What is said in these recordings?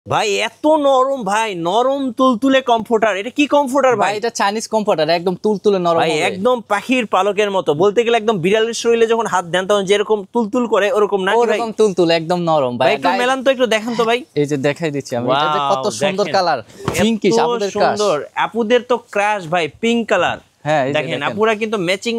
ভাই এত নরম ভাই, নরম তুলতুলে কমফোর্টার। এটা কি কমফোর্টার ভাই? এটা চাইনিজ কমফোর্টার, একদম তুলতুলে নরম ভাই, হবে। একদম পাখির পালকের মতো। বলতে গেলে একদম বিড়ালের শরীরে যখন হাত দেন তখন যেরকম তুলতুল করে ওরকম না ভাই? ওরকম তুলতুলে একদম নরম ভাই। একটু মেলান তো, একটু দেখান তো ভাই। এই যে দেখাই দিচ্ছি আমি, এটা যে কত সুন্দর কালার, পিঙ্কিশ আপুদের ক্রাশ। সুন্দর, আপুদের তো ক্রাশ ভাই, পিঙ্ক কালার। হ্যাঁ দেখেন আপুরা কিন্তু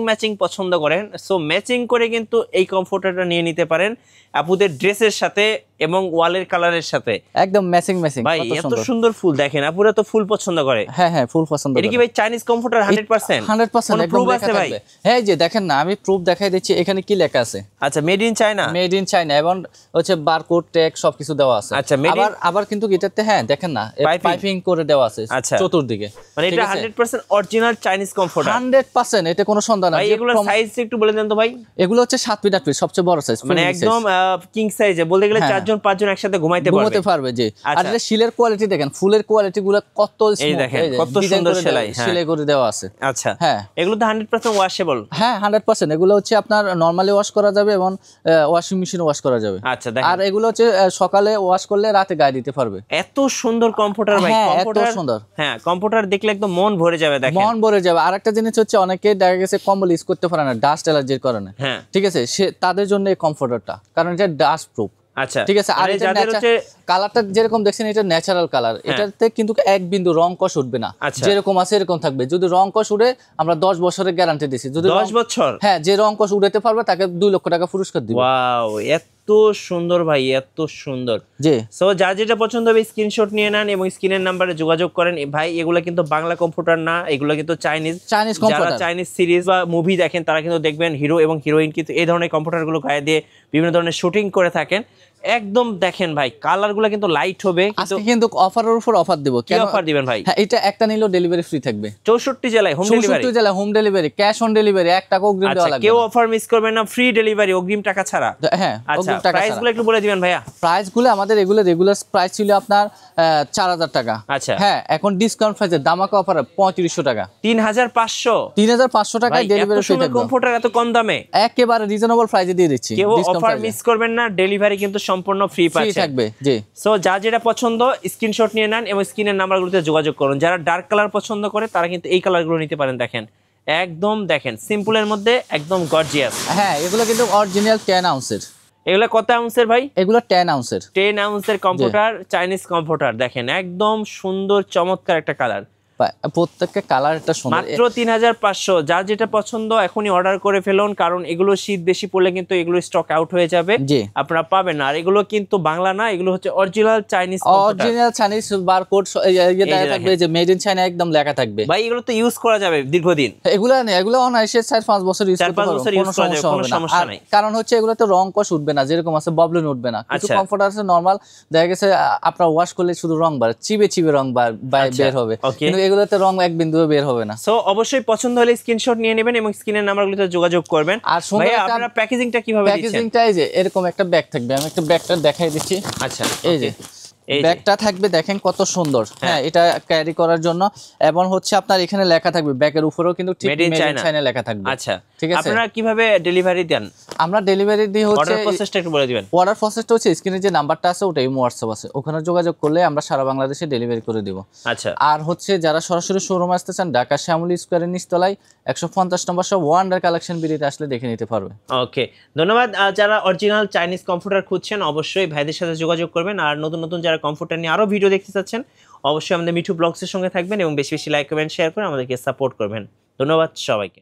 ম্যাচিং পছন্দ করেন, সো ম্যাচিং করে কিন্তু এই কমফোর্টারটা নিয়ে নিতে পারেন আপুদের ড্রেসের সাথে এবং ওয়ালের কালারের সাথে একদম ম্যাচিং ভাই। এত সুন্দর ফুল দেখেন, আপুরা তো ফুল পছন্দ করে। হ্যাঁ ফুল পছন্দ। এটা কি ভাই চাইনিজ কমফোর্টার 100%? 100% একদম প্রুফ আছে ভাই? হ্যাঁ যে দেখেন না, আমি প্রুফ দেখাই দিচ্ছি। এখানে কি লেখা আছে? আচ্ছা, made in China. Made in China এবং হচ্ছে বারকোড ট্যাগ সবকিছু দেওয়া আছে। আচ্ছা, আবার কিন্তু এটাতে হ্যাঁ দেখেন না, পাইপিং করে দেওয়া আছে চতুর্দিকে। মানে এটা 100% অরিজিনাল চাইনিজ কমফোর্টার। 100% এটা কোনো সন্দেহ নাই। ভাই এগুলোর সাইজ একটু বলে দেন তো ভাই। এগুলো হচ্ছে 7 ফিট 8 ফিট সবচেয়ে বড় সাইজ, মানে একদম কিং সাইজে। বলতে গেলে 4 জন 5 জন একসাথে ঘুমাইতে পারবে জি। আর এটা শিলের কোয়ালিটি দেখেন, ফুলের কোয়ালিটি গুলো কত স্মুথ, এই দেখেন কত সুন্দর সেলাই করে দেওয়া আছে। আচ্ছা হ্যাঁ, এগুলো তো 100% ওয়াশেবল। হ্যাঁ 100% এগুলো হচ্ছে আপনার নরমালি ওয়াশ করা যাবে এবং ওয়াশিং মেশিনে ওয়াশ করা যাবে। আচ্ছা দেখেন, আর এগুলো হচ্ছে সকালে ওয়াশ করলে রাতে গায়ে দিতে পারবে। এত সুন্দর কমফোর্টার ভাই। কমফোর্টার এত সুন্দর। হ্যাঁ, কমফোর্টার দেখলে একদম মন ভরে যাবে। দেখেন মন ভরে যাবে। আরেকটা জিনিস হচ্ছে অনেকে দেখা গেছে কম্বল ইউজ করতে পারে না ডাস্ট অ্যালার্জির কারণে। হ্যাঁ ঠিক আছে, তাদের জন্য এই কমফোর্টারটা, কারণ এটা ডাস্ট প্রুফ। আচ্ছা ঠিক আছে। আর কালারটা যেরকম দেখছেন এটা ন্যাচারাল কালার, এটাতে কিন্তু এক বিন্দু রং কষ উঠবে না। যেরকম আছে এরকম থাকবে। যদি রং কষ উঠে আমরা 10 বছরের গ্যারান্টি দিছি। যদি 10 বছর? হ্যাঁ, যে রং কষ উঠাতে পারবে তাকে 2 লক্ষ টাকা পুরস্কার দিব। ওয়াও, এত সুন্দর ভাই, এত সুন্দর জি। সো যার যেটা পছন্দ হবে স্ক্রিনশট নিয়ে নেন এবং স্ক্রিনের নাম্বারে যোগাযোগ করেন। ভাই এগুলো কিন্তু বাংলা কমফোর্টার না, এগুলো কিন্তু চাইনিজ কমফোর্টার। যারা চাইনিজ সিরিজ বা মুভি দেখেন তারা কিন্তু দেখবেন হিরো এবং হিরোইন কিন্তু এই ধরনের কমফোর্টার গুলো গায়ে দিয়ে বিভিন্ন ধরনের শুটিং করে থাকেন। একদম দেখেন ভাই, কালার গুলো কিন্তু লাইট হবে। কিন্তু অফারের উপর অফার দেব। কি অফার দিবেন ভাই? হ্যাঁ, এটা একটা নিলেও ডেলিভারি ফ্রি থাকবে 64 জেলায় হোম ডেলিভারি। 64 জেলায় home delivery, cash on delivery, 1 টাকা অগ্রিম দেওয়া লাগবে। কেউ অফার মিস করবেন না, ফ্রি ডেলিভারি অগ্রিম টাকা ছাড়া। হ্যাঁ, অগ্রিম টাকা ছাড়া। প্রাইস গুলো একটু বলে দিবেন ভাইয়া। প্রাইস গুলো আমাদের এগুলো রেগুলার প্রাইস ছিল আপনার 4000 টাকা। আচ্ছা হ্যাঁ, এখন ডিসকাউন্ট প্রাইসে দামাকা অফার 3500 টাকা। 3500 টাকায় ডেলিভারি ফ্রি থাকবে। কমফোর্টার এত কম দামে একেবারে রিজনেবল প্রাইসে দিয়ে দিচ্ছি। কেউ অফার মিস করবেন না, ডেলিভারি কিন্তু সম্পূর্ণ ফ্রি থাকবে। জি। সো যা যেটা পছন্দ স্ক্রিনশট নিয়ে নেন এবং স্ক্রিনের নাম্বারগুলোতে যোগাযোগ করুন। যারা ডার্ক কালার পছন্দ করে তারা কিন্তু এই কালারগুলো নিতে পারেন। দেখেন একদম দেখেন সিম্পলের মধ্যে একদম গর্জিয়াস। হ্যাঁ, এগুলো কিন্তু অরিজিনাল 10 আউন্সের। এগুলো কত আউন্সের ভাই? এগুলো 10 আউন্সের। 10 আউন্সের কমফোর্টার, চাইনিজ কমফোর্টার। দেখেন একদম সুন্দর চমৎকার একটা কালার। প্রত্যেকটা কালার একটা সুন্দর। মাত্র 3500। যার যেটা পছন্দ এখনই অর্ডার করে ফেলুন, কারণ এগুলো শীত বেশি পড়লে কিন্তু এগুলো স্টক আউট হয়ে যাবে, আপনারা পাবেন না। আর এগুলো কিন্তু বাংলা না, এগুলো হচ্ছে original Chinese comforter. Original Chinese barcode দেয়া থাকবে, যে মেড ইন চায়না একদম লেখা থাকবে। ভাই এগুলো তো ইউজ করা যাবে দীর্ঘদিন। এগুলো অনায়াসে 4-5 বছর ইউজ করতে পারবে, কোনো সমস্যা নাই। কারণ হচ্ছে এগুলোতে রং কষ উঠবে না, যেরকম আছে ববলিন উঠবে না। কিছু কমফোর্টার আছে নরমাল, দেখা গেছে আপনার ওয়াশ করলে শুধু রং বাড়ে, চিবে রং বের হবে, কিন্তু এগুলোতে রং এক বিন্দু বের হবে না। সো অবশ্যই পছন্দ হলে স্ক্রিনশট নিয়ে নেবেন এবং স্ক্রিনের নাম্বারগুলোতে যোগাযোগ করবেন। আর সুন্দর আপনারা প্যাকেজিংটা কিভাবে দিচ্ছেন? প্যাকেজিংটা এই যে এরকম একটা ব্যাগ থাকবে, আমি একটা ব্যাগটা দেখাই দিচ্ছি। আচ্ছা, এই যে ব্যাগটা থাকবে, দেখেন কত সুন্দর। হ্যাঁ, এটা ক্যারি করার জন্য। এবং হচ্ছে আপনার এখানে লেখা থাকবে, ব্যাগের উপরেও কিন্তু ঠিক মেড ইন চায়না লেখা থাকবে। আচ্ছা, ঠিক আছে। আপনারা কিভাবে ডেলিভারি দেন? আমরা ডেলিভারি দিই হচ্ছে, অর্ডার প্রসেসটা একটু বলে দিবেন। অর্ডার প্রসেসটা হচ্ছে স্ক্রিনে যে নাম্বারটা আছে ওটাই হোয়াটসঅ্যাপ আছে, ওখানে যোগাযোগ করলে আমরা সারা বাংলাদেশে ডেলিভারি করে দিব। আচ্ছা। আর হচ্ছে যারা সরাসরি শোরুমে আসতে চান, ঢাকা শ্যামলী স্কয়ারের নিচতলায় 150 নম্বর সব ওয়ান্ডার কালেকশন বিডিতে আসলে দেখে নিতে পারবে। ওকে, ধন্যবাদ। যারা অরিজিনাল চাইনিজ কমফোর্টার খুঁজছেন অবশ্যই ভাইদের সাথে যোগাযোগ করবেন। আর নতুন যারা কমফোর্টার নিয়ে আরো ভিডিও দেখতে চাচ্ছেন অবশ্যই আমাদের মিঠু ব্লগসের সঙ্গে থাকবেন এবং বেশি লাইক কমেন্ট শেয়ার করে আমাদেরকে সাপোর্ট করবেন। ধন্যবাদ সবাইকে।